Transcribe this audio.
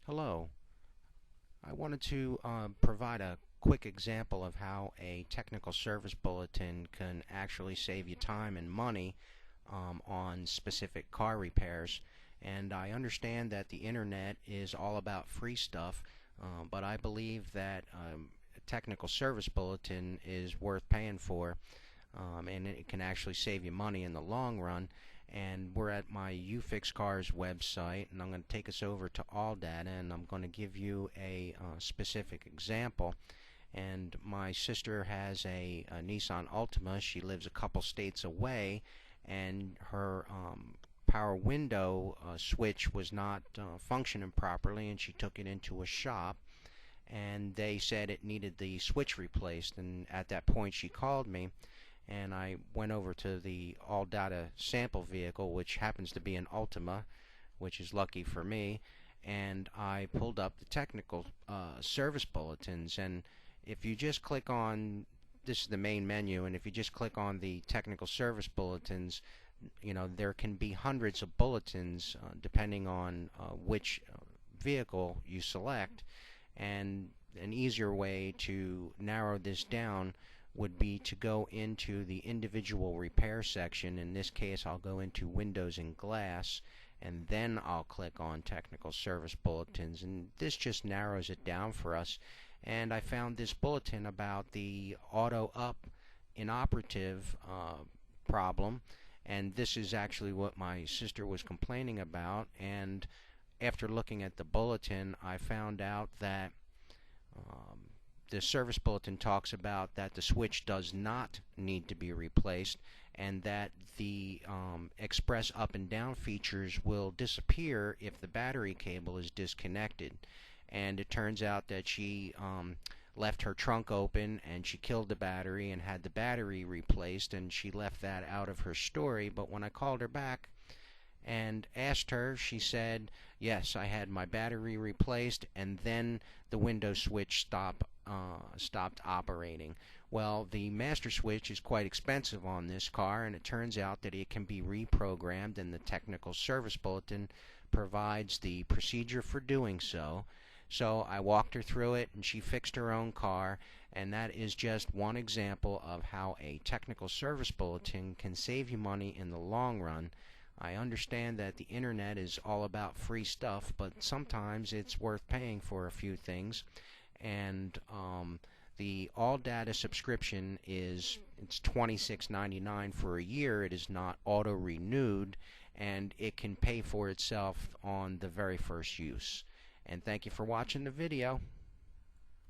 Hello. I wanted to provide a quick example of how a technical service bulletin can actually save you time and money on specific car repairs. And I understand that the internet is all about free stuff, but I believe that a technical service bulletin is worth paying for, and it can actually save you money in the long run. And we're at my UFixCars website, and I'm going to take us over to All Data, and I'm going to give you a specific example. And my sister has a Nissan Altima. She lives a couple states away, and her power window switch was not functioning properly, and she took it into a shop, and they said it needed the switch replaced. And at that point she called me, and I went over to the All Data sample vehicle, which happens to be an Ultima, which is lucky for me, and I pulled up the technical service bulletins. And if you just click on, this is the main menu, and if you just click on the technical service bulletins, there can be hundreds of bulletins depending on which vehicle you select. And an easier way to narrow this down would be to go into the individual repair section. In this case, I'll go into Windows and Glass, and then I'll click on Technical Service Bulletins, and this just narrows it down for us. And I found this bulletin about the auto up inoperative problem, and this is actually what my sister was complaining about. And after looking at the bulletin, I found out that the service bulletin talks about that the switch does not need to be replaced, and that the express up and down features will disappear if the battery cable is disconnected. And it turns out that she left her trunk open, and she killed the battery and had the battery replaced, and she left that out of her story. But when I called her back and asked her, she said, yes, I had my battery replaced, and then the window switch stopped operating. Well, the master switch is quite expensive on this car, and it turns out that it can be reprogrammed, and the technical service bulletin provides the procedure for doing so. So I walked her through it, and she fixed her own car, and that is just one example of how a technical service bulletin can save you money in the long run. I understand that the internet is all about free stuff, but sometimes it's worth paying for a few things. And the All Data subscription it's $26.99 for a year. It is not auto renewed, and it can pay for itself on the very first use. And thank you for watching the video.